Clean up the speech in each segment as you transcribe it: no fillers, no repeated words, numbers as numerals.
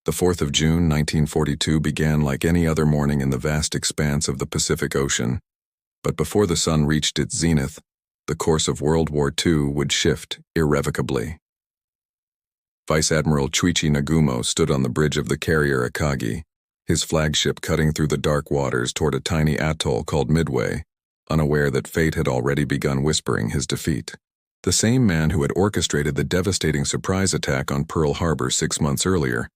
The 4th of June, 1942 began like any other morning in the vast expanse of the Pacific Ocean, but before the sun reached its zenith, the course of World War II would shift irrevocably. Vice Admiral Chuichi Nagumo stood on the bridge of the carrier Akagi, his flagship cutting through the dark waters toward a tiny atoll called Midway, unaware that fate had already begun whispering his defeat. The same man who had orchestrated the devastating surprise attack on Pearl Harbor 6 months earlier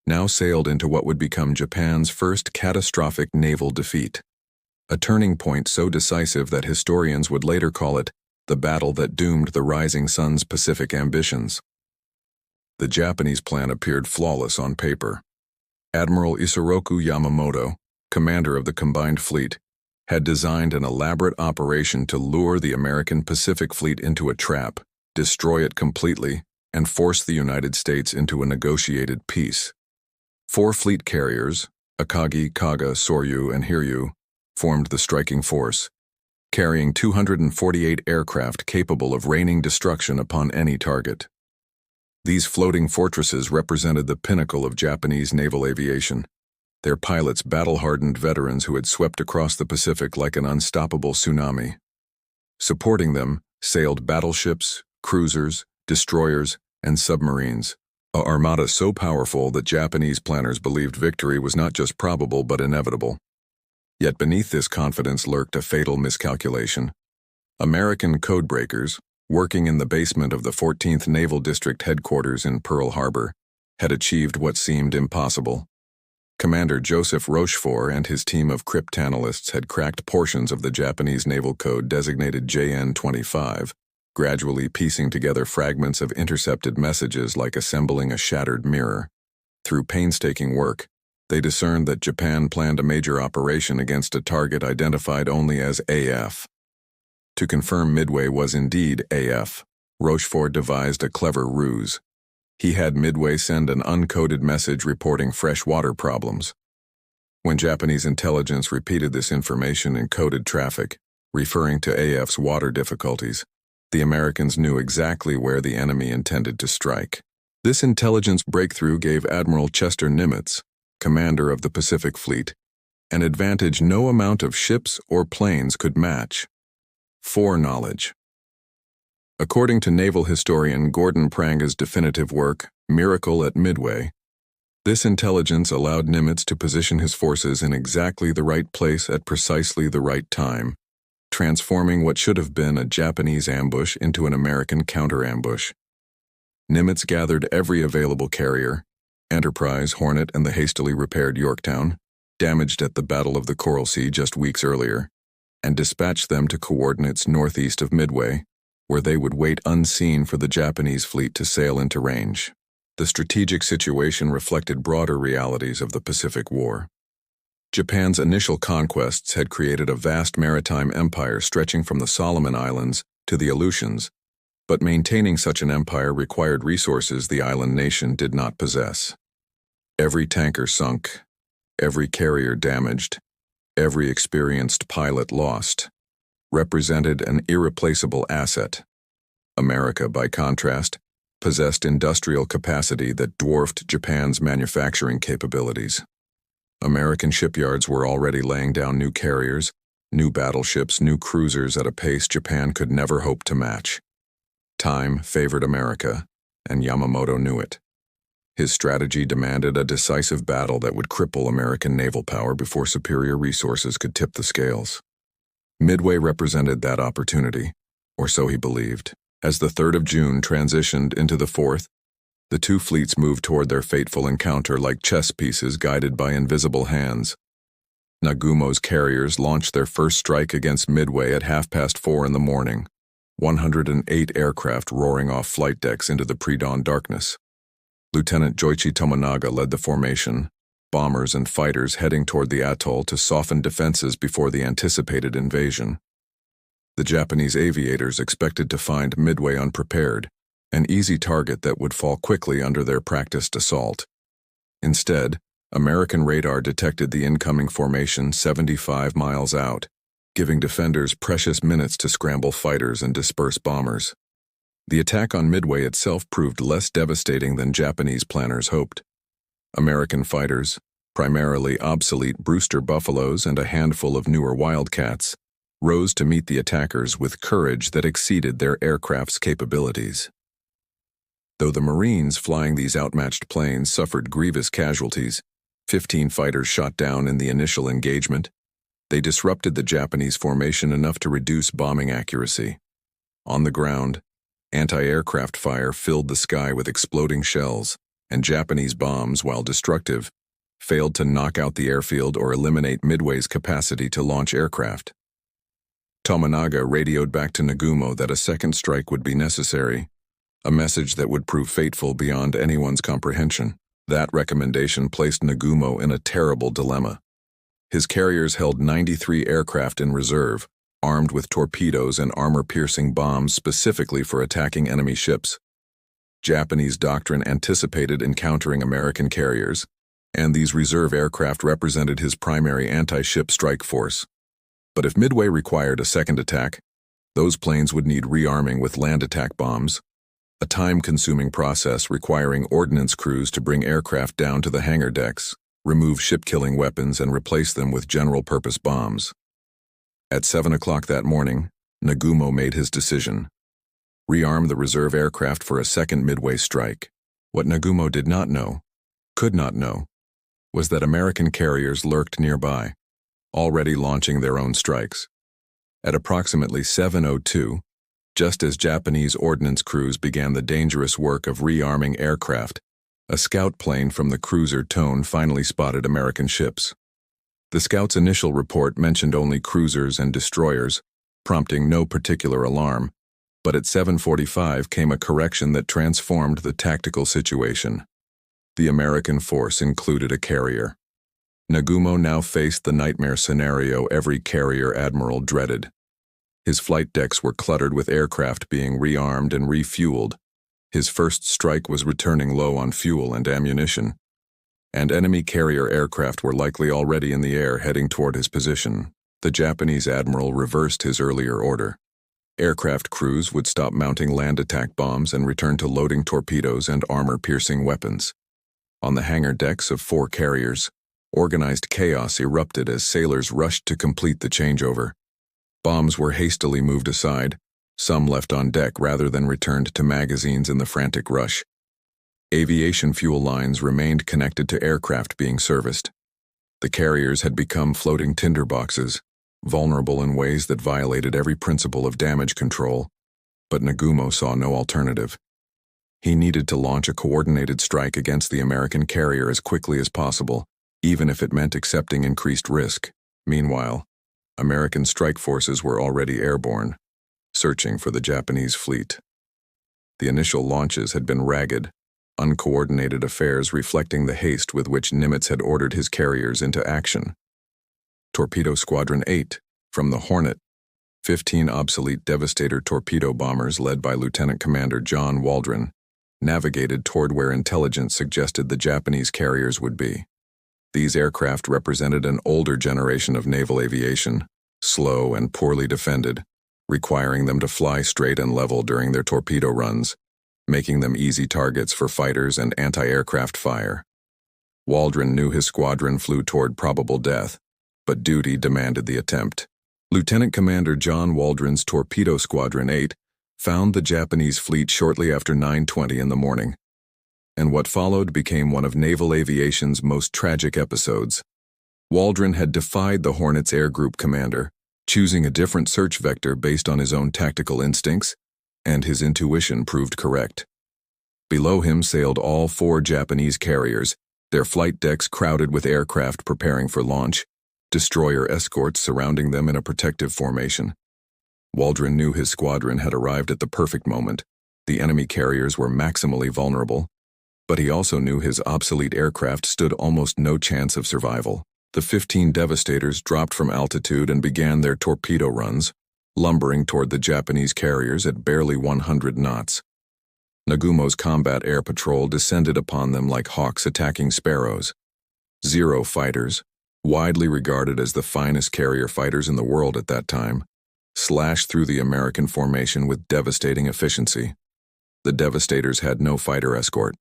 now sailed into what would become Japan's first catastrophic naval defeat, a turning point so decisive that historians would later call it the battle that doomed the Rising Sun's Pacific ambitions. The Japanese plan appeared flawless on paper. Admiral Isoroku Yamamoto, commander of the combined fleet, had designed an elaborate operation to lure the American Pacific Fleet into a trap, destroy it completely, and force the United States into a negotiated peace. 4 fleet carriers, Akagi, Kaga, Soryu, and Hiryu, formed the striking force, carrying 248 aircraft capable of raining destruction upon any target. These floating fortresses represented the pinnacle of Japanese naval aviation, their pilots battle-hardened veterans who had swept across the Pacific like an unstoppable tsunami. Supporting them sailed battleships, cruisers, destroyers, and submarines, an armada so powerful that Japanese planners believed victory was not just probable but inevitable. Yet beneath this confidence lurked a fatal miscalculation. American codebreakers, working in the basement of the 14th Naval District headquarters in Pearl Harbor, had achieved what seemed impossible. Commander Joseph Rochefort and his team of cryptanalysts had cracked portions of the Japanese naval code designated JN-25, gradually piecing together fragments of intercepted messages like assembling a shattered mirror. Through painstaking work, they discerned that Japan planned a major operation against a target identified only as AF. To confirm Midway was indeed AF, Rochefort devised a clever ruse. He had Midway send an uncoded message reporting fresh water problems. When Japanese intelligence repeated this information in coded traffic, referring to AF's water difficulties, the Americans knew exactly where the enemy intended to strike. This intelligence breakthrough gave Admiral Chester Nimitz, commander of the Pacific Fleet, an advantage no amount of ships or planes could match: foreknowledge. According to naval historian Gordon Pranga's definitive work, Miracle at Midway, this intelligence allowed Nimitz to position his forces in exactly the right place at precisely the right time, transforming what should have been a Japanese ambush into an American counter-ambush. Nimitz gathered every available carrier, Enterprise, Hornet, and the hastily repaired Yorktown, damaged at the Battle of the Coral Sea just weeks earlier, and dispatched them to coordinates northeast of Midway, where they would wait unseen for the Japanese fleet to sail into range. The strategic situation reflected broader realities of the Pacific War. Japan's initial conquests had created a vast maritime empire stretching from the Solomon Islands to the Aleutians, but maintaining such an empire required resources the island nation did not possess. Every tanker sunk, every carrier damaged, every experienced pilot lost, represented an irreplaceable asset. America, by contrast, possessed industrial capacity that dwarfed Japan's manufacturing capabilities. American shipyards were already laying down new carriers, new battleships, new cruisers at a pace Japan could never hope to match. Time favored America, and Yamamoto knew it. His strategy demanded a decisive battle that would cripple American naval power before superior resources could tip the scales. Midway represented that opportunity, or so he believed. As the 3rd of June transitioned into the 4th, the two fleets moved toward their fateful encounter like chess pieces guided by invisible hands. Nagumo's carriers launched their first strike against Midway at 4:30 in the morning, 108 aircraft roaring off flight decks into the pre-dawn darkness. Lieutenant Joichi Tomonaga led the formation, bombers and fighters heading toward the atoll to soften defenses before the anticipated invasion. The Japanese aviators expected to find Midway unprepared, an easy target that would fall quickly under their practiced assault. Instead, American radar detected the incoming formation 75 miles out, giving defenders precious minutes to scramble fighters and disperse bombers. The attack on Midway itself proved less devastating than Japanese planners hoped. American fighters, primarily obsolete Brewster Buffaloes and a handful of newer Wildcats, rose to meet the attackers with courage that exceeded their aircraft's capabilities. Though the Marines flying these outmatched planes suffered grievous casualties, 15 fighters shot down in the initial engagement, they disrupted the Japanese formation enough to reduce bombing accuracy. On the ground, anti-aircraft fire filled the sky with exploding shells, and Japanese bombs, while destructive, failed to knock out the airfield or eliminate Midway's capacity to launch aircraft. Tominaga radioed back to Nagumo that a second strike would be necessary, a message that would prove fateful beyond anyone's comprehension. That recommendation placed Nagumo in a terrible dilemma. His carriers held 93 aircraft in reserve, armed with torpedoes and armor-piercing bombs specifically for attacking enemy ships. Japanese doctrine anticipated encountering American carriers, and these reserve aircraft represented his primary anti-ship strike force. But if Midway required a second attack, those planes would need rearming with land attack bombs, a time-consuming process requiring ordnance crews to bring aircraft down to the hangar decks, remove ship-killing weapons, and replace them with general-purpose bombs. At 7 o'clock that morning, Nagumo made his decision. Rearm the reserve aircraft for a second Midway strike. What Nagumo did not know, could not know, was that American carriers lurked nearby, already launching their own strikes. At approximately 7:02, just as Japanese ordnance crews began the dangerous work of rearming aircraft, a scout plane from the cruiser Tone finally spotted American ships. The scout's initial report mentioned only cruisers and destroyers, prompting no particular alarm, but at 7:45 came a correction that transformed the tactical situation. The American force included a carrier. Nagumo now faced the nightmare scenario every carrier admiral dreaded. His flight decks were cluttered with aircraft being rearmed and refueled. His first strike was returning low on fuel and ammunition, and enemy carrier aircraft were likely already in the air heading toward his position. The Japanese admiral reversed his earlier order. Aircraft crews would stop mounting land attack bombs and return to loading torpedoes and armor-piercing weapons. On the hangar decks of 4 carriers, organized chaos erupted as sailors rushed to complete the changeover. Bombs were hastily moved aside, some left on deck rather than returned to magazines in the frantic rush. Aviation fuel lines remained connected to aircraft being serviced. The carriers had become floating tinderboxes, vulnerable in ways that violated every principle of damage control, but Nagumo saw no alternative. He needed to launch a coordinated strike against the American carrier as quickly as possible, even if it meant accepting increased risk. Meanwhile, American strike forces were already airborne, searching for the Japanese fleet. The initial launches had been ragged, uncoordinated affairs reflecting the haste with which Nimitz had ordered his carriers into action. Torpedo Squadron 8, from the Hornet, 15 obsolete Devastator torpedo bombers led by Lieutenant Commander John Waldron, navigated toward where intelligence suggested the Japanese carriers would be. These aircraft represented an older generation of naval aviation, slow and poorly defended, requiring them to fly straight and level during their torpedo runs, making them easy targets for fighters and anti-aircraft fire. Waldron knew his squadron flew toward probable death, but duty demanded the attempt. Lieutenant Commander John Waldron's Torpedo Squadron 8 found the Japanese fleet shortly after 9:20 in the morning, and what followed became one of naval aviation's most tragic episodes. Waldron had defied the Hornet's air group commander, choosing a different search vector based on his own tactical instincts, and his intuition proved correct. Below him sailed all 4 Japanese carriers, their flight decks crowded with aircraft preparing for launch, destroyer escorts surrounding them in a protective formation. Waldron knew his squadron had arrived at the perfect moment. The enemy carriers were maximally vulnerable, but he also knew his obsolete aircraft stood almost no chance of survival. The 15 Devastators dropped from altitude and began their torpedo runs, lumbering toward the Japanese carriers at barely 100 knots. Nagumo's combat air patrol descended upon them like hawks attacking sparrows. Zero fighters, widely regarded as the finest carrier fighters in the world at that time, slashed through the American formation with devastating efficiency. The Devastators had no fighter escort.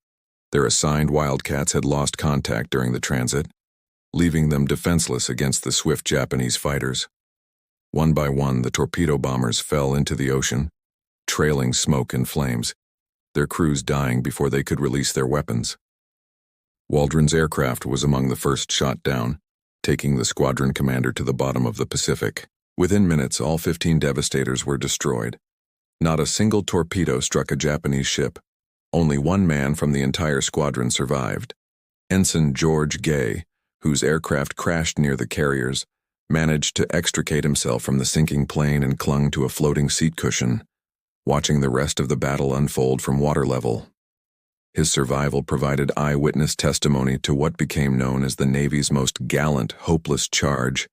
Their assigned Wildcats had lost contact during the transit, leaving them defenseless against the swift Japanese fighters. One by one, the torpedo bombers fell into the ocean, trailing smoke and flames, their crews dying before they could release their weapons. Waldron's aircraft was among the first shot down, taking the squadron commander to the bottom of the Pacific. Within minutes, all 15 Devastators were destroyed. Not a single torpedo struck a Japanese ship. Only one man from the entire squadron survived. Ensign George Gay, whose aircraft crashed near the carriers, managed to extricate himself from the sinking plane and clung to a floating seat cushion, watching the rest of the battle unfold from water level. His survival provided eyewitness testimony to what became known as the Navy's most gallant, hopeless charge,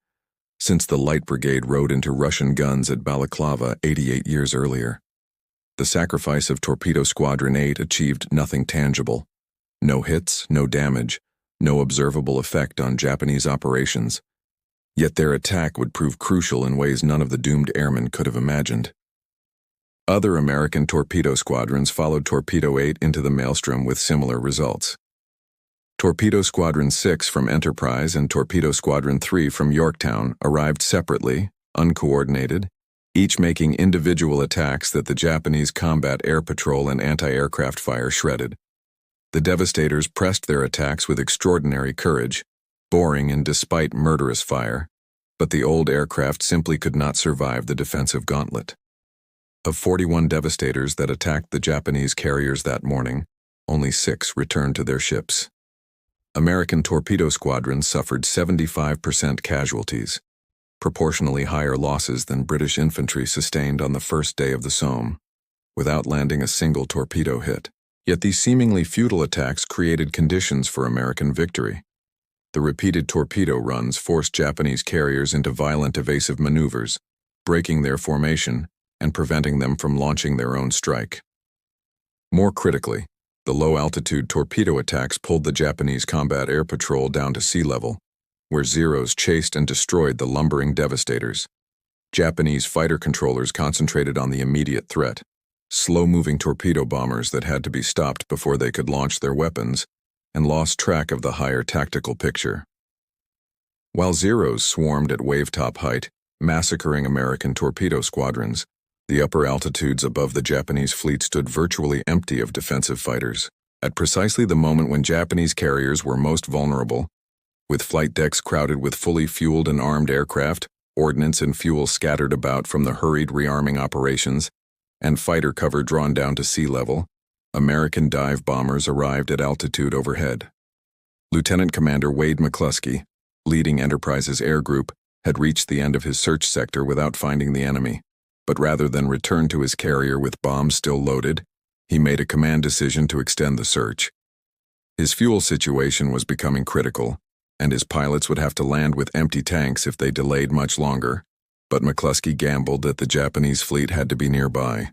since the Light Brigade rode into Russian guns at Balaclava 88 years earlier. The sacrifice of Torpedo Squadron 8 achieved nothing tangible. No hits, no damage, no observable effect on Japanese operations. Yet their attack would prove crucial in ways none of the doomed airmen could have imagined. Other American torpedo squadrons followed Torpedo 8 into the maelstrom with similar results. Torpedo Squadron 6 from Enterprise and Torpedo Squadron 3 from Yorktown arrived separately, uncoordinated, each making individual attacks that the Japanese combat air patrol and anti-aircraft fire shredded. The Devastators pressed their attacks with extraordinary courage, boring and despite murderous fire, but the old aircraft simply could not survive the defensive gauntlet. Of 41 Devastators that attacked the Japanese carriers that morning, only 6 returned to their ships. American torpedo squadrons suffered 75% casualties, proportionally higher losses than British infantry sustained on the first day of the Somme, without landing a single torpedo hit. Yet these seemingly futile attacks created conditions for American victory. The repeated torpedo runs forced Japanese carriers into violent evasive maneuvers, breaking their formation and preventing them from launching their own strike. More critically, the low-altitude torpedo attacks pulled the Japanese combat air patrol down to sea level, where Zeros chased and destroyed the lumbering Devastators. Japanese fighter controllers concentrated on the immediate threat, slow-moving torpedo bombers that had to be stopped before they could launch their weapons, and lost track of the higher tactical picture. While Zeros swarmed at wave-top height, massacring American torpedo squadrons, the upper altitudes above the Japanese fleet stood virtually empty of defensive fighters. At precisely the moment when Japanese carriers were most vulnerable, with flight decks crowded with fully fueled and armed aircraft, ordnance and fuel scattered about from the hurried rearming operations, and fighter cover drawn down to sea level, American dive bombers arrived at altitude overhead. Lieutenant Commander Wade McCluskey, leading Enterprise's air group, had reached the end of his search sector without finding the enemy, but rather than return to his carrier with bombs still loaded, he made a command decision to extend the search. His fuel situation was becoming critical, and his pilots would have to land with empty tanks if they delayed much longer, but McCluskey gambled that the Japanese fleet had to be nearby.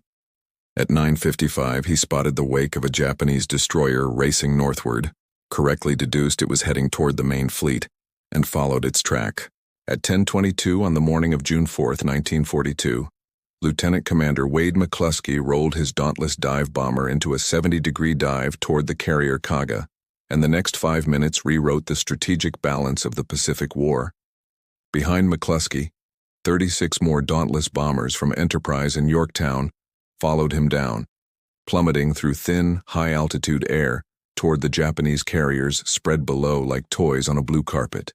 At 9:55, he spotted the wake of a Japanese destroyer racing northward, correctly deduced it was heading toward the main fleet, and followed its track. At 10:22 on the morning of June 4, 1942, Lieutenant Commander Wade McCluskey rolled his dauntless dive bomber into a 70-degree dive toward the carrier Kaga, and the next 5 minutes rewrote the strategic balance of the Pacific War. Behind McCluskey, 36 more dauntless bombers from Enterprise and Yorktown followed him down, plummeting through thin, high-altitude air toward the Japanese carriers spread below like toys on a blue carpet.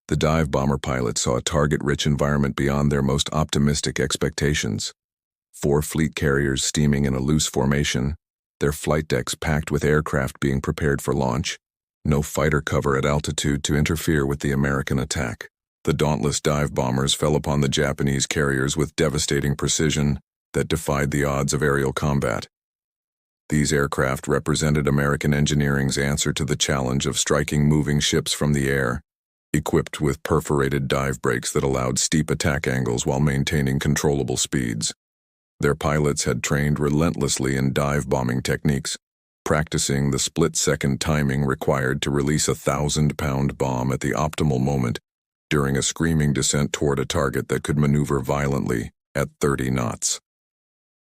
The dive bomber pilots saw a target-rich environment beyond their most optimistic expectations. 4 fleet carriers steaming in a loose formation, their flight decks packed with aircraft being prepared for launch, no fighter cover at altitude to interfere with the American attack. The dauntless dive bombers fell upon the Japanese carriers with devastating precision that defied the odds of aerial combat. These aircraft represented American engineering's answer to the challenge of striking moving ships from the air, equipped with perforated dive brakes that allowed steep attack angles while maintaining controllable speeds. Their pilots had trained relentlessly in dive bombing techniques, practicing the split-second timing required to release a 1,000-pound bomb at the optimal moment during a screaming descent toward a target that could maneuver violently at 30 knots.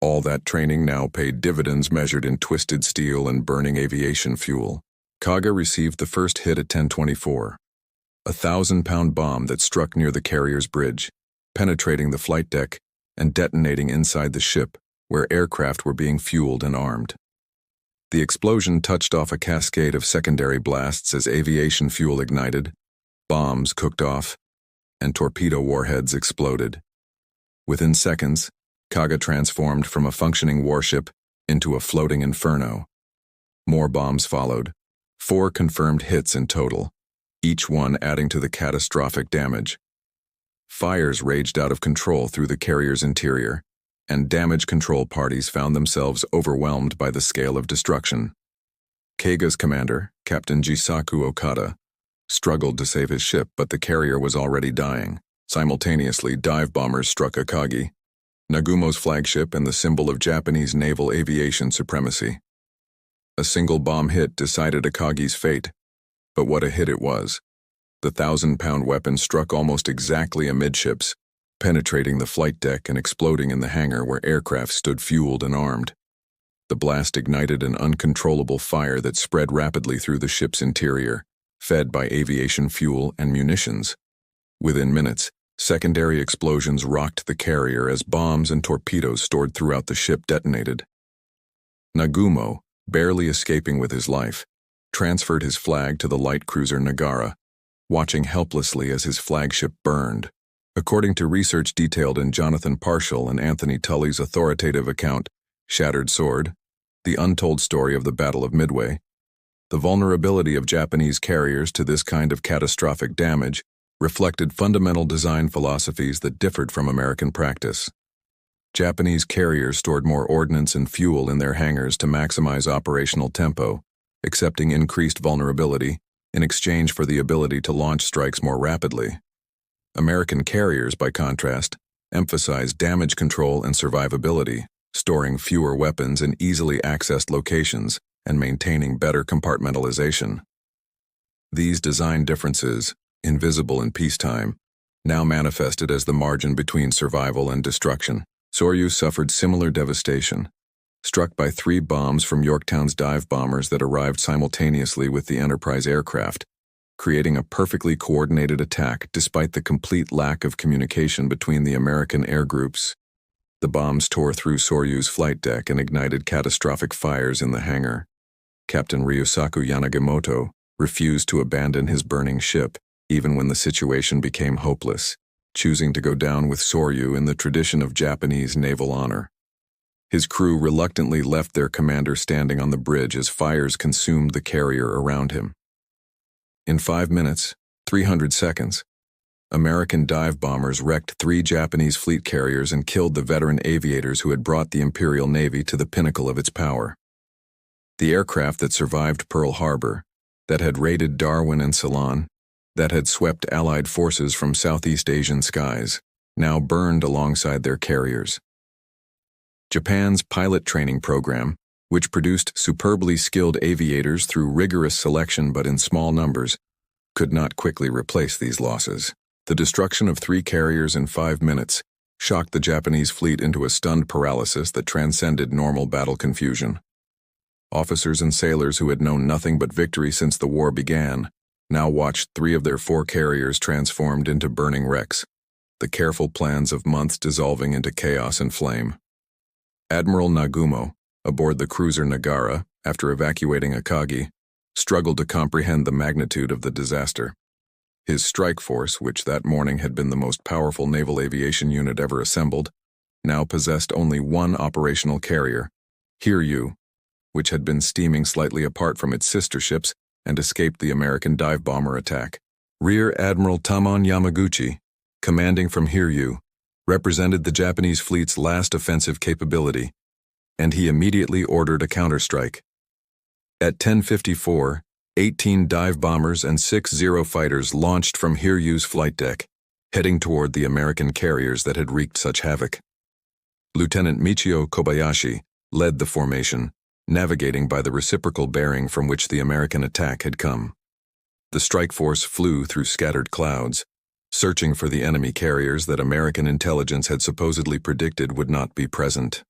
All that training now paid dividends measured in twisted steel and burning aviation fuel. Kaga received the first hit at 10:24. A 1,000-pound bomb that struck near the carrier's bridge, penetrating the flight deck and detonating inside the ship, where aircraft were being fueled and armed. The explosion touched off a cascade of secondary blasts as aviation fuel ignited, bombs cooked off, and torpedo warheads exploded. Within seconds, Kaga transformed from a functioning warship into a floating inferno. More bombs followed, 4 confirmed hits in total, each one adding to the catastrophic damage. Fires raged out of control through the carrier's interior, and damage control parties found themselves overwhelmed by the scale of destruction. Kaga's commander, Captain Jisaku Okada, struggled to save his ship, but the carrier was already dying. Simultaneously, dive bombers struck Akagi, Nagumo's flagship and the symbol of Japanese naval aviation supremacy. A single bomb hit decided Akagi's fate, but what a hit it was. The 1,000-pound weapon struck almost exactly amidships, penetrating the flight deck and exploding in the hangar where aircraft stood fueled and armed. The blast ignited an uncontrollable fire that spread rapidly through the ship's interior, fed by aviation fuel and munitions. Within minutes, secondary explosions rocked the carrier as bombs and torpedoes stored throughout the ship detonated. Nagumo, barely escaping with his life, transferred his flag to the light cruiser Nagara, watching helplessly as his flagship burned. According to research detailed in Jonathan Parshall and Anthony Tully's authoritative account, Shattered Sword, The Untold Story of the Battle of Midway, the vulnerability of Japanese carriers to this kind of catastrophic damage reflected fundamental design philosophies that differed from American practice. Japanese carriers stored more ordnance and fuel in their hangars to maximize operational tempo, accepting increased vulnerability in exchange for the ability to launch strikes more rapidly. American carriers, by contrast, emphasized damage control and survivability, storing fewer weapons in easily accessed locations and maintaining better compartmentalization. These design differences, invisible in peacetime, now manifested as the margin between survival and destruction. Soryu suffered similar devastation, struck by 3 bombs from Yorktown's dive bombers that arrived simultaneously with the Enterprise aircraft, creating a perfectly coordinated attack despite the complete lack of communication between the American air groups. The bombs tore through Soryu's flight deck and ignited catastrophic fires in the hangar. Captain Ryusaku Yanagimoto refused to abandon his burning ship, even when the situation became hopeless, choosing to go down with Soryu in the tradition of Japanese naval honor. His crew reluctantly left their commander standing on the bridge as fires consumed the carrier around him. In 5 minutes, 300 seconds, American dive bombers wrecked 3 Japanese fleet carriers and killed the veteran aviators who had brought the Imperial Navy to the pinnacle of its power. The aircraft that survived Pearl Harbor, that had raided Darwin and Ceylon, that had swept Allied forces from Southeast Asian skies, now burned alongside their carriers. Japan's pilot training program, which produced superbly skilled aviators through rigorous selection but in small numbers, could not quickly replace these losses. The destruction of 3 carriers in 5 minutes shocked the Japanese fleet into a stunned paralysis that transcended normal battle confusion. Officers and sailors who had known nothing but victory since the war began now watched 3 of their 4 carriers transformed into burning wrecks, the careful plans of months dissolving into chaos and flame. Admiral Nagumo, aboard the cruiser Nagara, after evacuating Akagi, struggled to comprehend the magnitude of the disaster. His strike force, which that morning had been the most powerful naval aviation unit ever assembled, now possessed only 1 operational carrier, Hiryu, which had been steaming slightly apart from its sister ships and escaped the American dive bomber attack. Rear Admiral Tamon Yamaguchi, commanding from Hiryu, represented the Japanese fleet's last offensive capability, and he immediately ordered a counterstrike. At 10:54, 18 dive bombers and 6 Zero fighters launched from Hiryu's flight deck, heading toward the American carriers that had wreaked such havoc. Lieutenant Michio Kobayashi led the formation, navigating by the reciprocal bearing from which the American attack had come. The strike force flew through scattered clouds, searching for the enemy carriers that American intelligence had supposedly predicted would not be present.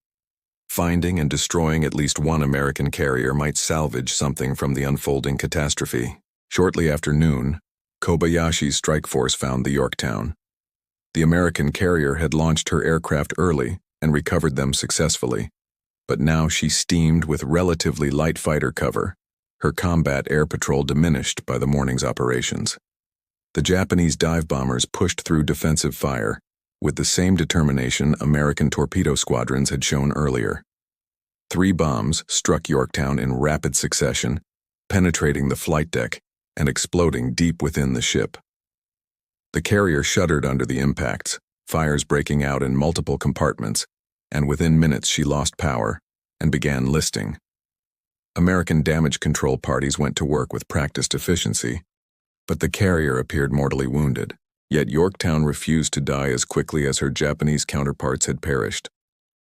Finding and destroying at least one American carrier might salvage something from the unfolding catastrophe. Shortly after noon, Kobayashi's strike force found the Yorktown. The American carrier had launched her aircraft early and recovered them successfully, but now she steamed with relatively light fighter cover, her combat air patrol diminished by the morning's operations. The Japanese dive bombers pushed through defensive fire with the same determination American torpedo squadrons had shown earlier. 3 bombs struck Yorktown in rapid succession, penetrating the flight deck and exploding deep within the ship. The carrier shuddered under the impacts, fires breaking out in multiple compartments, and within minutes she lost power and began listing. American damage control parties went to work with practiced efficiency, but the carrier appeared mortally wounded. Yet Yorktown refused to die as quickly as her Japanese counterparts had perished.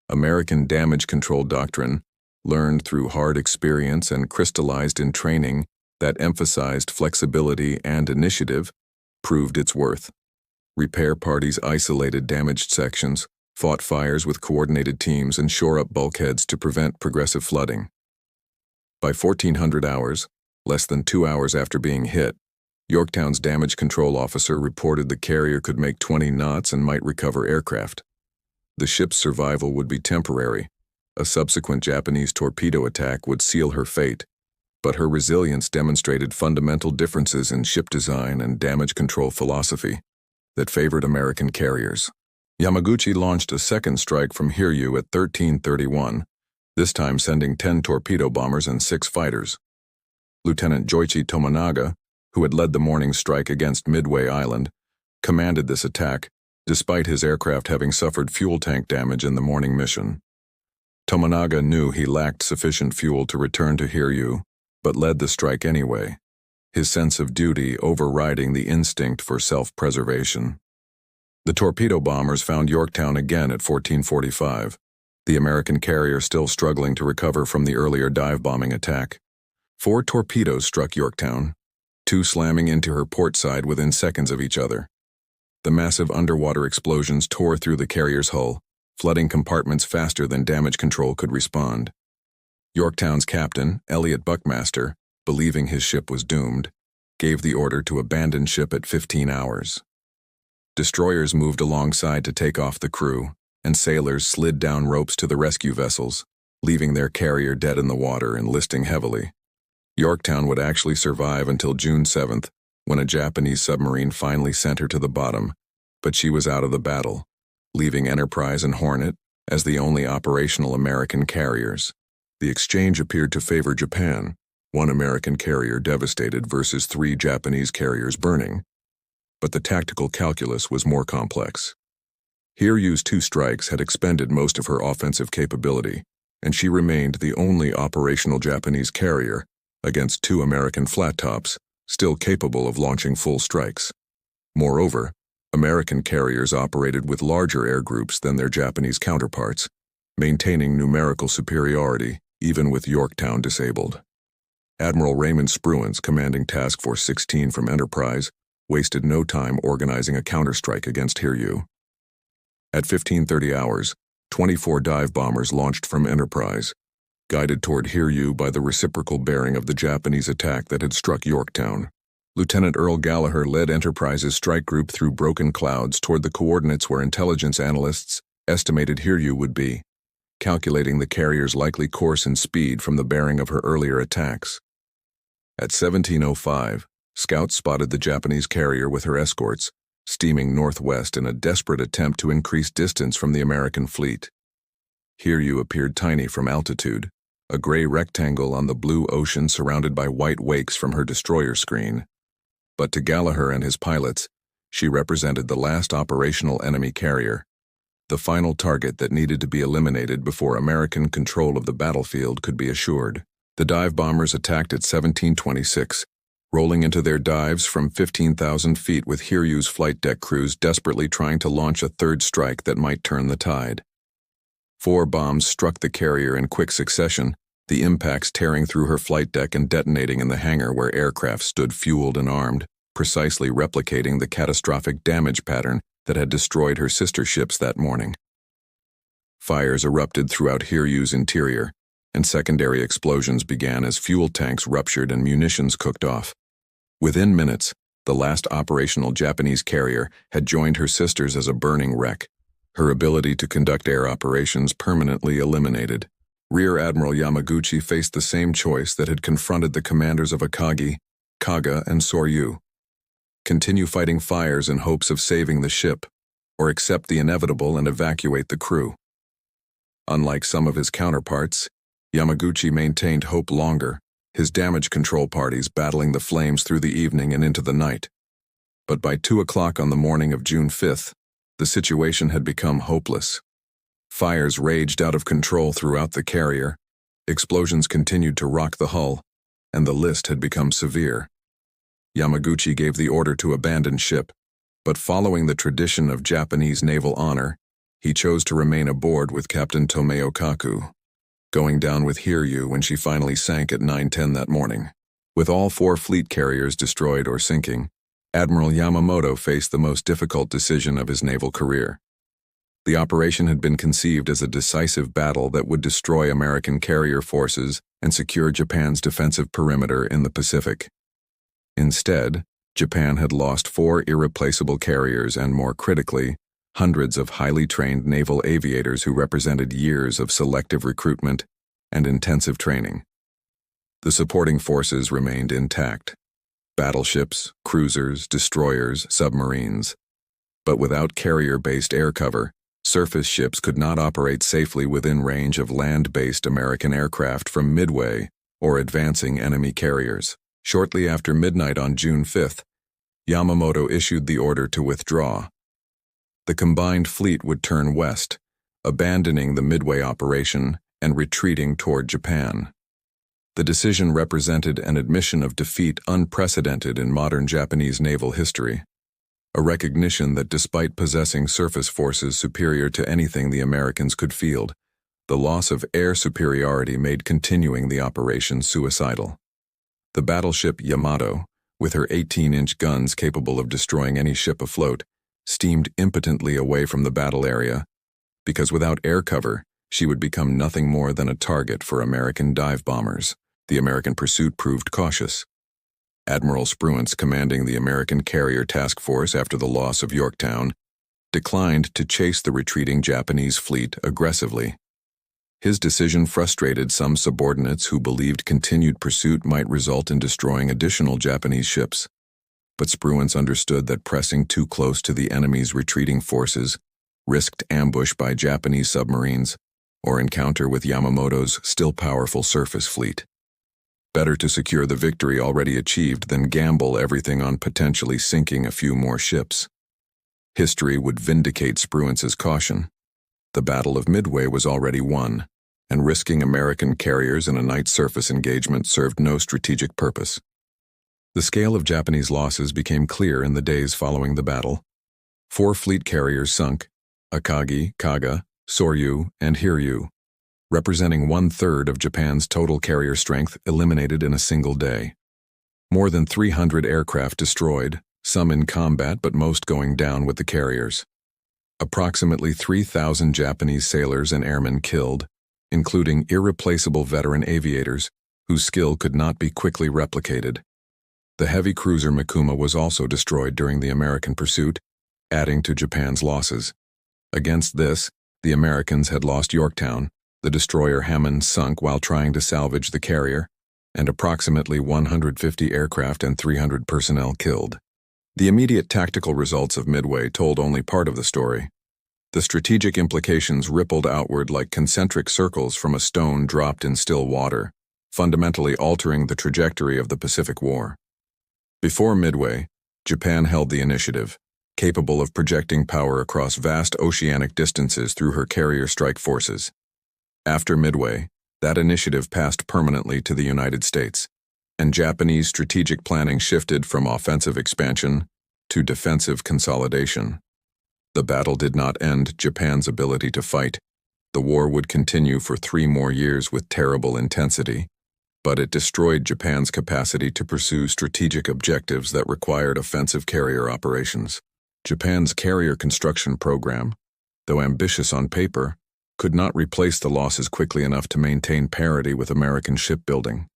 American damage control doctrine, learned through hard experience and crystallized in training that emphasized flexibility and initiative, proved its worth. Repair parties isolated damaged sections, fought fires with coordinated teams, and shore up bulkheads to prevent progressive flooding. By 1400 hours, less than 2 hours after being hit, Yorktown's damage control officer reported the carrier could make 20 knots and might recover aircraft. The ship's survival would be temporary. A subsequent Japanese torpedo attack would seal her fate, but her resilience demonstrated fundamental differences in ship design and damage control philosophy that favored American carriers. Yamaguchi launched a second strike from Hiryu at 1331, this time sending 10 torpedo bombers and 6 fighters. Lieutenant Joichi Tomonaga, who had led the morning strike against Midway Island, commanded this attack, despite his aircraft having suffered fuel tank damage in the morning mission. Tomonaga knew he lacked sufficient fuel to return to Hiryu, but led the strike anyway, his sense of duty overriding the instinct for self-preservation. The torpedo bombers found Yorktown again at 1445, the American carrier still struggling to recover from the earlier dive-bombing attack. 4 torpedoes struck Yorktown, 2 slamming into her port side within seconds of each other. The massive underwater explosions tore through the carrier's hull, flooding compartments faster than damage control could respond. Yorktown's captain, Elliot Buckmaster, believing his ship was doomed, gave the order to abandon ship at 15 hours. Destroyers moved alongside to take off the crew, and sailors slid down ropes to the rescue vessels, leaving their carrier dead in the water and listing heavily. Yorktown would actually survive until June 7th, when a Japanese submarine finally sent her to the bottom, but she was out of the battle, leaving Enterprise and Hornet as the only operational American carriers. The exchange appeared to favor Japan, 1 American carrier devastated versus 3 Japanese carriers burning. But the tactical calculus was more complex. Hiryu's 2 strikes had expended most of her offensive capability, and she remained the only operational Japanese carrier against 2 American flat tops, still capable of launching full strikes. Moreover, American carriers operated with larger air groups than their Japanese counterparts, maintaining numerical superiority even with Yorktown disabled. Admiral Raymond Spruance, commanding Task Force 16 from Enterprise, wasted no time organizing a counterstrike against Hiryu. At 1530 hours, 24 dive bombers launched from Enterprise, guided toward Hiryu by the reciprocal bearing of the Japanese attack that had struck Yorktown. Lieutenant Earl Gallagher led Enterprise's strike group through broken clouds toward the coordinates where intelligence analysts estimated Hiryu would be, calculating the carrier's likely course and speed from the bearing of her earlier attacks. At 1705, scouts spotted the Japanese carrier with her escorts, steaming northwest in a desperate attempt to increase distance from the American fleet. Hiryu appeared tiny from altitude, a gray rectangle on the blue ocean surrounded by white wakes from her destroyer screen. But to Gallagher and his pilots, she represented the last operational enemy carrier, the final target that needed to be eliminated before American control of the battlefield could be assured. The dive bombers attacked at 1726, rolling into their dives from 15,000 feet with Hiryu's flight deck crews desperately trying to launch a third strike that might turn the tide. 4 bombs struck the carrier in quick succession, the impacts tearing through her flight deck and detonating in the hangar where aircraft stood fueled and armed, precisely replicating the catastrophic damage pattern that had destroyed her sister ships that morning. Fires erupted throughout Hiryu's interior, and secondary explosions began as fuel tanks ruptured and munitions cooked off. Within minutes, the last operational Japanese carrier had joined her sisters as a burning wreck, her ability to conduct air operations permanently eliminated. Rear Admiral Yamaguchi faced the same choice that had confronted the commanders of Akagi, Kaga, and Soryu. Continue fighting fires in hopes of saving the ship, or accept the inevitable and evacuate the crew. Unlike some of his counterparts, Yamaguchi maintained hope longer, his damage control parties battling the flames through the evening and into the night. But by 2 o'clock on the morning of June 5th, the situation had become hopeless. Fires raged out of control throughout the carrier, explosions continued to rock the hull, and the list had become severe. Yamaguchi gave the order to abandon ship, but following the tradition of Japanese naval honor, he chose to remain aboard with Captain Tomeo Kaku, going down with Hiryu when she finally sank at 9:10 that morning. With all 4 fleet carriers destroyed or sinking, Admiral Yamamoto faced the most difficult decision of his naval career. The operation had been conceived as a decisive battle that would destroy American carrier forces and secure Japan's defensive perimeter in the Pacific. Instead, Japan had lost 4 irreplaceable carriers and, more critically, hundreds of highly trained naval aviators who represented years of selective recruitment and intensive training. The supporting forces remained intact: battleships, cruisers, destroyers, submarines. But without carrier-based air cover, surface ships could not operate safely within range of land-based American aircraft from Midway or advancing enemy carriers. Shortly after midnight on June 5th, Yamamoto issued the order to withdraw. The combined fleet would turn west, abandoning the Midway operation and retreating toward Japan. The decision represented an admission of defeat unprecedented in modern Japanese naval history, a recognition that despite possessing surface forces superior to anything the Americans could field, the loss of air superiority made continuing the operation suicidal. The battleship Yamato, with her 18-inch guns capable of destroying any ship afloat, steamed impotently away from the battle area, because without air cover, she would become nothing more than a target for American dive bombers. The American pursuit proved cautious. Admiral Spruance, commanding the American Carrier Task Force after the loss of Yorktown, declined to chase the retreating Japanese fleet aggressively. His decision frustrated some subordinates who believed continued pursuit might result in destroying additional Japanese ships. But Spruance understood that pressing too close to the enemy's retreating forces risked ambush by Japanese submarines or encounter with Yamamoto's still powerful surface fleet. Better to secure the victory already achieved than gamble everything on potentially sinking a few more ships. History would vindicate Spruance's caution. The Battle of Midway was already won, and risking American carriers in a night surface engagement served no strategic purpose. The scale of Japanese losses became clear in the days following the battle. 4 fleet carriers sunk: Akagi, Kaga, Soryu, and Hiryu, representing 1/3 of Japan's total carrier strength eliminated in a single day. More than 300 aircraft destroyed, some in combat but most going down with the carriers. Approximately 3,000 Japanese sailors and airmen killed, including irreplaceable veteran aviators whose skill could not be quickly replicated. The heavy cruiser Mikuma was also destroyed during the American pursuit, adding to Japan's losses. Against this, the Americans had lost Yorktown, the destroyer Hammond sunk while trying to salvage the carrier, and approximately 150 aircraft and 300 personnel killed. The immediate tactical results of Midway told only part of the story. The strategic implications rippled outward like concentric circles from a stone dropped in still water, fundamentally altering the trajectory of the Pacific War. Before Midway, Japan held the initiative, capable of projecting power across vast oceanic distances through her carrier strike forces. After Midway, that initiative passed permanently to the United States, and Japanese strategic planning shifted from offensive expansion to defensive consolidation. The battle did not end Japan's ability to fight. The war would continue for 3 more years with terrible intensity, but it destroyed Japan's capacity to pursue strategic objectives that required offensive carrier operations. Japan's carrier construction program, though ambitious on paper, could not replace the losses quickly enough to maintain parity with American shipbuilding.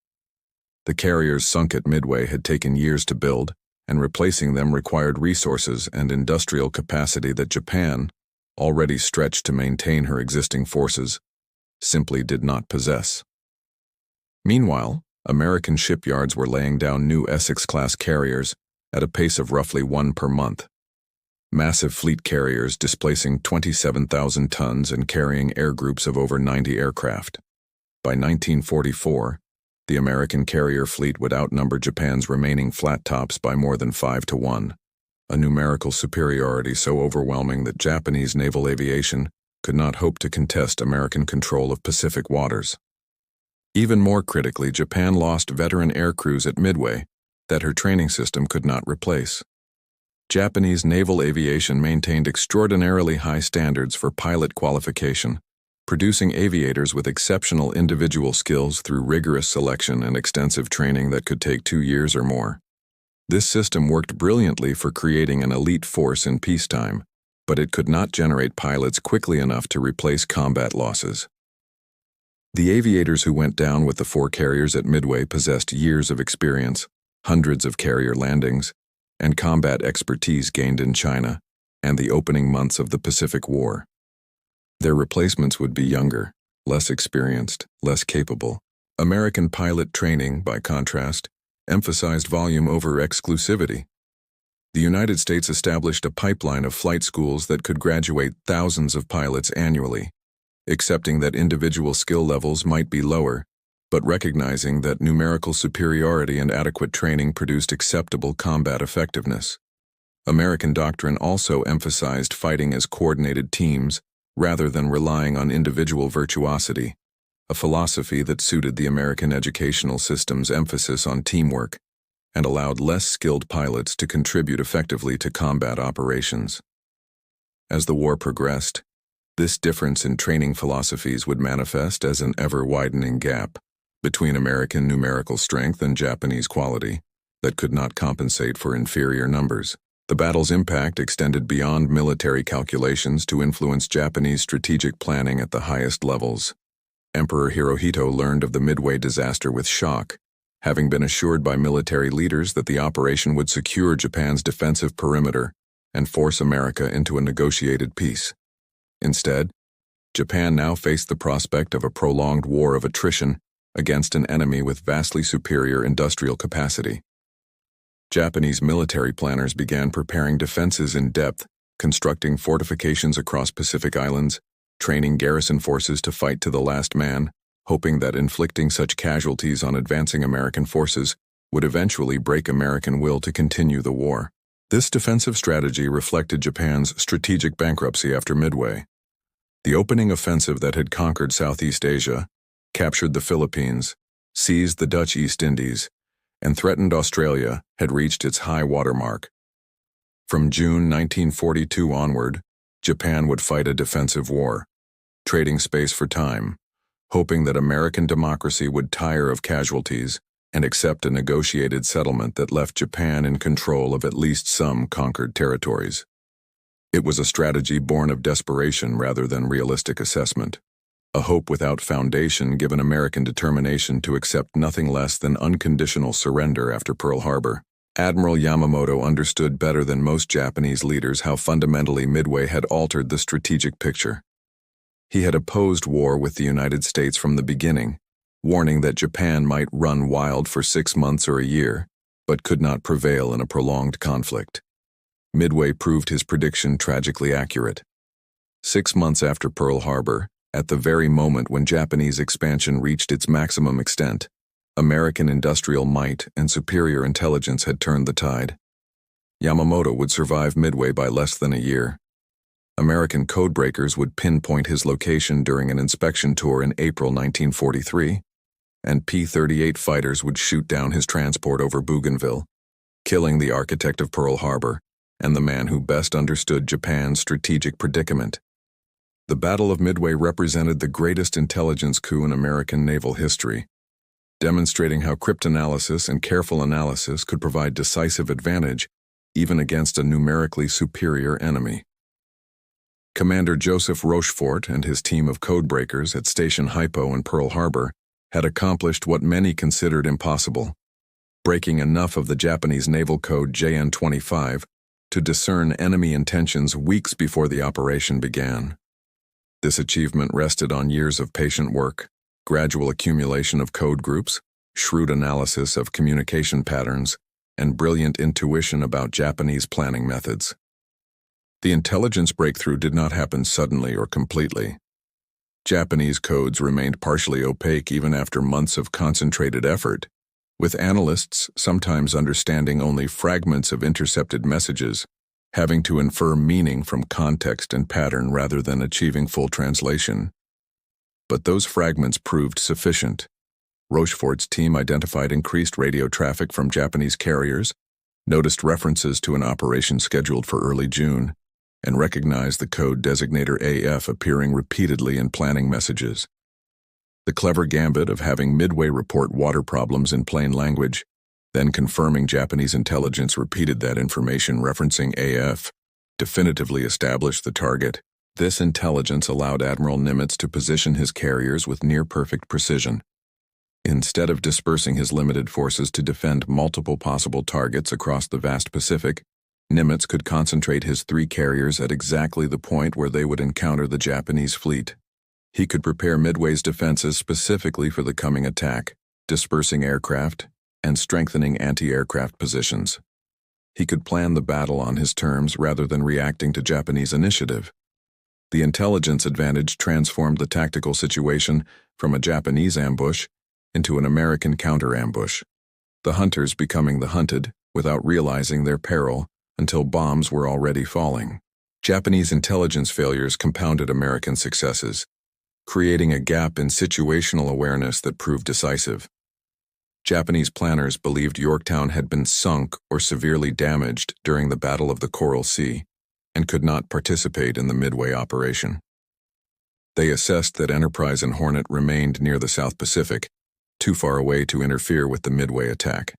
The carriers sunk at Midway had taken years to build, and replacing them required resources and industrial capacity that Japan, already stretched to maintain her existing forces, simply did not possess. Meanwhile, American shipyards were laying down new Essex-class carriers at a pace of roughly one per month. Massive fleet carriers displacing 27,000 tons and carrying air groups of over 90 aircraft. By 1944, the American carrier fleet would outnumber Japan's remaining flat tops by more than 5-1, a numerical superiority so overwhelming that Japanese naval aviation could not hope to contest American control of Pacific waters. Even more critically, Japan lost veteran air crews at Midway that her training system could not replace. Japanese naval aviation maintained extraordinarily high standards for pilot qualification, producing aviators with exceptional individual skills through rigorous selection and extensive training that could take 2 years or more. This system worked brilliantly for creating an elite force in peacetime, but it could not generate pilots quickly enough to replace combat losses. The aviators who went down with the 4 carriers at Midway possessed years of experience, hundreds of carrier landings, and combat expertise gained in China and the opening months of the Pacific War. Their replacements would be younger, less experienced, less capable. American pilot training, by contrast, emphasized volume over exclusivity. The United States established a pipeline of flight schools that could graduate thousands of pilots annually, accepting that individual skill levels might be lower, but recognizing that numerical superiority and adequate training produced acceptable combat effectiveness. American doctrine also emphasized fighting as coordinated teams rather than relying on individual virtuosity, a philosophy that suited the American educational system's emphasis on teamwork and allowed less skilled pilots to contribute effectively to combat operations. As the war progressed, this difference in training philosophies would manifest as an ever-widening gap between American numerical strength and Japanese quality that could not compensate for inferior numbers. The battle's impact extended beyond military calculations to influence Japanese strategic planning at the highest levels. Emperor Hirohito learned of the Midway disaster with shock, having been assured by military leaders that the operation would secure Japan's defensive perimeter and force America into a negotiated peace. Instead, Japan now faced the prospect of a prolonged war of attrition against an enemy with vastly superior industrial capacity. Japanese military planners began preparing defenses in depth, constructing fortifications across Pacific islands, training garrison forces to fight to the last man, hoping that inflicting such casualties on advancing American forces would eventually break American will to continue the war. This defensive strategy reflected Japan's strategic bankruptcy after Midway. The opening offensive that had conquered Southeast Asia, captured the Philippines, seized the Dutch East Indies, and threatened Australia had reached its high water mark. From June 1942 onward, Japan would fight a defensive war, trading space for time, hoping that American democracy would tire of casualties and accept a negotiated settlement that left Japan in control of at least some conquered territories. It was a strategy born of desperation rather than realistic assessment, a hope without foundation given American determination to accept nothing less than unconditional surrender after Pearl Harbor. Admiral Yamamoto understood better than most Japanese leaders how fundamentally Midway had altered the strategic picture. He had opposed war with the United States from the beginning, warning that Japan might run wild for 6 months or a year, but could not prevail in a prolonged conflict. Midway proved his prediction tragically accurate. 6 months after Pearl Harbor, at the very moment when Japanese expansion reached its maximum extent, American industrial might and superior intelligence had turned the tide. Yamamoto would survive Midway by less than a year. American codebreakers would pinpoint his location during an inspection tour in April 1943, and P-38 fighters would shoot down his transport over Bougainville, killing the architect of Pearl Harbor and the man who best understood Japan's strategic predicament. The Battle of Midway represented the greatest intelligence coup in American naval history, demonstrating how cryptanalysis and careful analysis could provide decisive advantage even against a numerically superior enemy. Commander Joseph Rochefort and his team of codebreakers at Station Hypo in Pearl Harbor had accomplished what many considered impossible, breaking enough of the Japanese naval code JN-25 to discern enemy intentions weeks before the operation began. This achievement rested on years of patient work, gradual accumulation of code groups, shrewd analysis of communication patterns, and brilliant intuition about Japanese planning methods. The intelligence breakthrough did not happen suddenly or completely. Japanese codes remained partially opaque even after months of concentrated effort, with analysts sometimes understanding only fragments of intercepted messages, having to infer meaning from context and pattern rather than achieving full translation. But those fragments proved sufficient. Rochefort's team identified increased radio traffic from Japanese carriers, noticed references to an operation scheduled for early June, and recognized the code designator AF appearing repeatedly in planning messages. The clever gambit of having Midway report water problems in plain language, then confirming Japanese intelligence repeated that information referencing AF, definitively established the target. This intelligence allowed Admiral Nimitz to position his carriers with near-perfect precision. Instead of dispersing his limited forces to defend multiple possible targets across the vast Pacific, Nimitz could concentrate his 3 carriers at exactly the point where they would encounter the Japanese fleet. He could prepare Midway's defenses specifically for the coming attack, dispersing aircraft and strengthening anti-aircraft positions. He could plan the battle on his terms rather than reacting to Japanese initiative. The intelligence advantage transformed the tactical situation from a Japanese ambush into an American counter-ambush, the hunters becoming the hunted without realizing their peril until bombs were already falling. Japanese intelligence failures compounded American successes, creating a gap in situational awareness that proved decisive. Japanese planners believed Yorktown had been sunk or severely damaged during the Battle of the Coral Sea and could not participate in the Midway operation. They assessed that Enterprise and Hornet remained near the South Pacific, too far away to interfere with the Midway attack.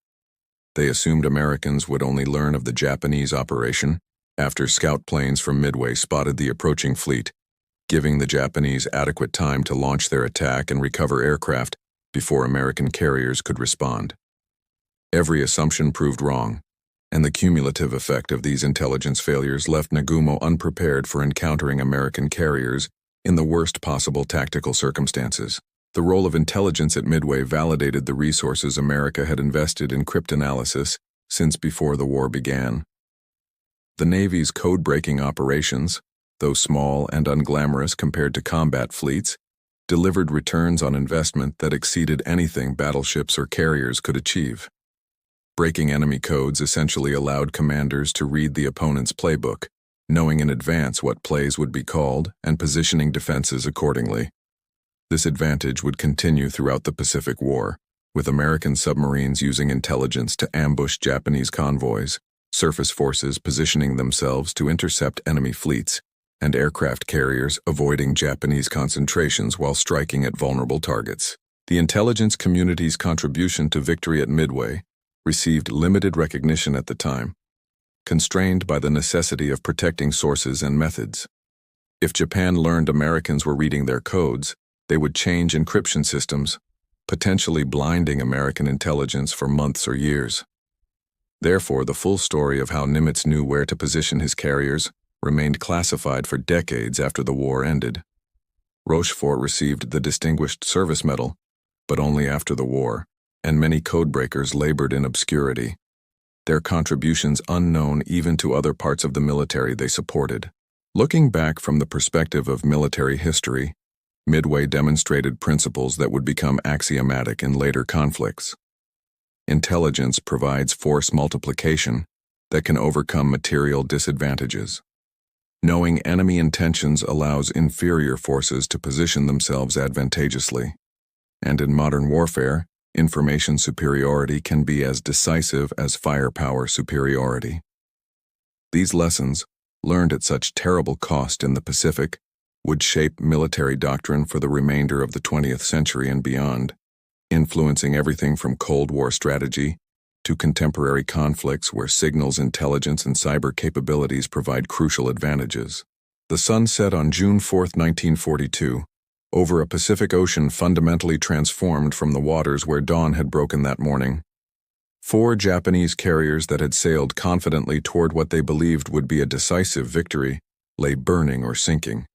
They assumed Americans would only learn of the Japanese operation after scout planes from Midway spotted the approaching fleet, giving the Japanese adequate time to launch their attack and recover aircraft before American carriers could respond. Every assumption proved wrong, and the cumulative effect of these intelligence failures left Nagumo unprepared for encountering American carriers in the worst possible tactical circumstances. The role of intelligence at Midway validated the resources America had invested in cryptanalysis since before the war began. The Navy's code-breaking operations, though small and unglamorous compared to combat fleets, delivered returns on investment that exceeded anything battleships or carriers could achieve. Breaking enemy codes essentially allowed commanders to read the opponent's playbook, knowing in advance what plays would be called and positioning defenses accordingly. This advantage would continue throughout the Pacific War, with American submarines using intelligence to ambush Japanese convoys, surface forces positioning themselves to intercept enemy fleets, and aircraft carriers avoiding Japanese concentrations while striking at vulnerable targets. The intelligence community's contribution to victory at Midway received limited recognition at the time, constrained by the necessity of protecting sources and methods. If Japan learned Americans were reading their codes, they would change encryption systems, potentially blinding American intelligence for months or years. Therefore, the full story of how Nimitz knew where to position his carriers remained classified for decades after the war ended. Rochefort received the Distinguished Service Medal, but only after the war, and many codebreakers labored in obscurity, their contributions unknown even to other parts of the military they supported. Looking back from the perspective of military history, Midway demonstrated principles that would become axiomatic in later conflicts. Intelligence provides force multiplication that can overcome material disadvantages. Knowing enemy intentions allows inferior forces to position themselves advantageously. And in modern warfare, information superiority can be as decisive as firepower superiority. These lessons, learned at such terrible cost in the Pacific, would shape military doctrine for the remainder of the 20th century and beyond, influencing everything from Cold War strategy to contemporary conflicts where signals intelligence and cyber capabilities provide crucial advantages. The sun set on June 4, 1942, over a Pacific Ocean fundamentally transformed from the waters where dawn had broken that morning. 4 Japanese carriers that had sailed confidently toward what they believed would be a decisive victory lay burning or sinking,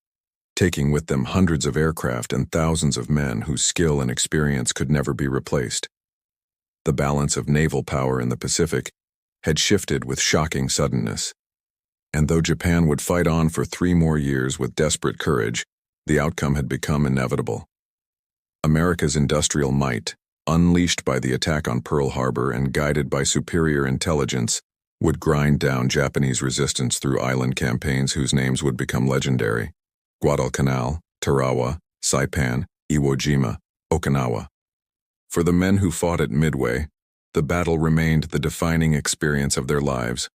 taking with them hundreds of aircraft and thousands of men whose skill and experience could never be replaced. The balance of naval power in the Pacific had shifted with shocking suddenness. And though Japan would fight on for 3 more years with desperate courage, the outcome had become inevitable. America's industrial might, unleashed by the attack on Pearl Harbor and guided by superior intelligence, would grind down Japanese resistance through island campaigns whose names would become legendary: Guadalcanal, Tarawa, Saipan, Iwo Jima, Okinawa. For the men who fought at Midway, the battle remained the defining experience of their lives.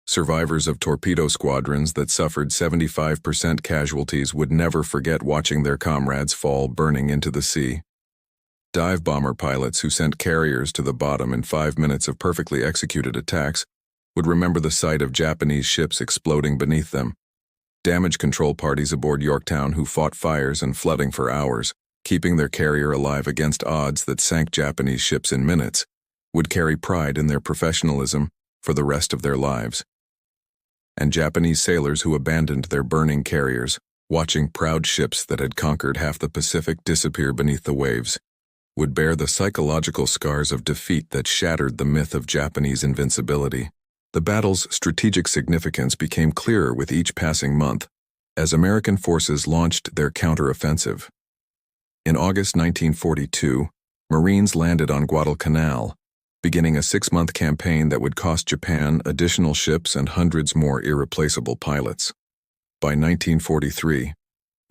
Survivors of torpedo squadrons that suffered 75% casualties would never forget watching their comrades fall burning into the sea. Dive bomber pilots who sent carriers to the bottom in 5 minutes of perfectly executed attacks would remember the sight of Japanese ships exploding beneath them. Damage control parties aboard Yorktown who fought fires and flooding for hours, keeping their carrier alive against odds that sank Japanese ships in minutes, would carry pride in their professionalism for the rest of their lives. And Japanese sailors who abandoned their burning carriers, watching proud ships that had conquered half the Pacific disappear beneath the waves, would bear the psychological scars of defeat that shattered the myth of Japanese invincibility. The battle's strategic significance became clearer with each passing month as American forces launched their counteroffensive. In August 1942, Marines landed on Guadalcanal, beginning a 6-month campaign that would cost Japan additional ships and hundreds more irreplaceable pilots. By 1943,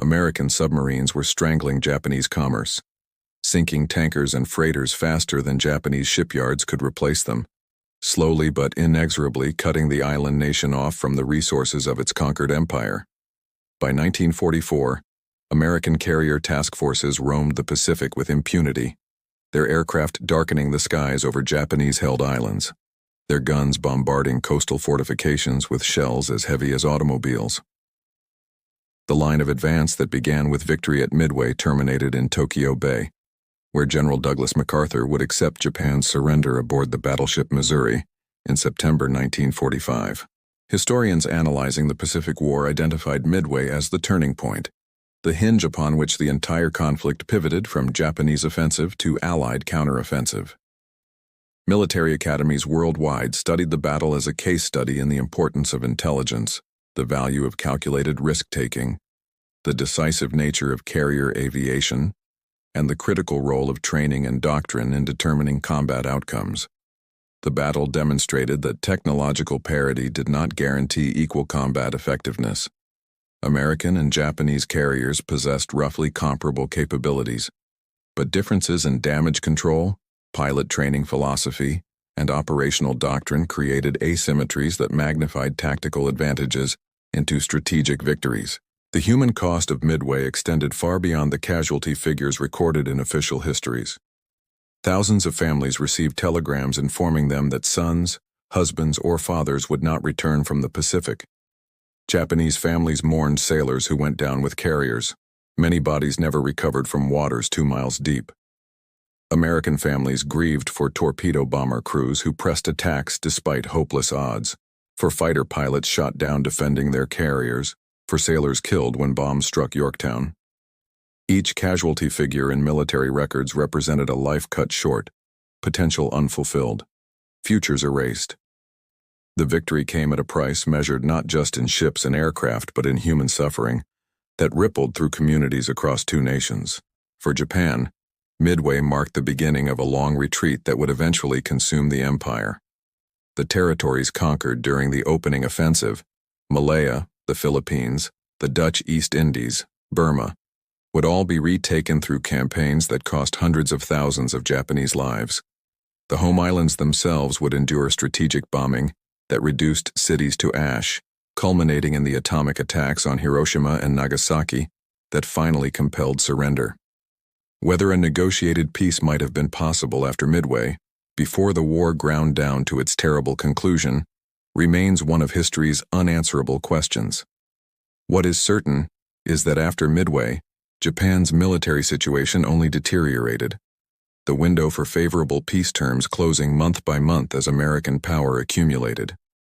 American submarines were strangling Japanese commerce, sinking tankers and freighters faster than Japanese shipyards could replace them, slowly but inexorably cutting the island nation off from the resources of its conquered empire. By 1944, American carrier task forces roamed the Pacific with impunity, their aircraft darkening the skies over Japanese-held islands, their guns bombarding coastal fortifications with shells as heavy as automobiles. The line of advance that began with victory at Midway terminated in Tokyo Bay, where General Douglas MacArthur would accept Japan's surrender aboard the battleship Missouri in September 1945. Historians analyzing the Pacific War identified Midway as the turning point, the hinge upon which the entire conflict pivoted from Japanese offensive to Allied counteroffensive. Military academies worldwide studied the battle as a case study in the importance of intelligence, the value of calculated risk-taking, the decisive nature of carrier aviation, and the critical role of training and doctrine in determining combat outcomes. The battle demonstrated that technological parity did not guarantee equal combat effectiveness. American and Japanese carriers possessed roughly comparable capabilities, but differences in damage control, pilot training philosophy, and operational doctrine created asymmetries that magnified tactical advantages into strategic victories. The human cost of Midway extended far beyond the casualty figures recorded in official histories. Thousands of families received telegrams informing them that sons, husbands, or fathers would not return from the Pacific. Japanese families mourned sailors who went down with carriers. Many bodies never recovered from waters 2 miles deep. American families grieved for torpedo bomber crews who pressed attacks despite hopeless odds, for fighter pilots shot down defending their carriers, for sailors killed when bombs struck Yorktown. Each casualty figure in military records represented a life cut short, potential unfulfilled, futures erased. The victory came at a price measured not just in ships and aircraft but in human suffering that rippled through communities across 2 nations. For Japan, Midway marked the beginning of a long retreat that would eventually consume the empire. The territories conquered during the opening offensive, Malaya, the Philippines, the Dutch East Indies, Burma, would all be retaken through campaigns that cost hundreds of thousands of Japanese lives. The home islands themselves would endure strategic bombing that reduced cities to ash, culminating in the atomic attacks on Hiroshima and Nagasaki that finally compelled surrender. Whether a negotiated peace might have been possible after Midway, before the war ground down to its terrible conclusion, remains one of history's unanswerable questions. What is certain is that after Midway, Japan's military situation only deteriorated, the window for favorable peace terms closing month by month as American power accumulated.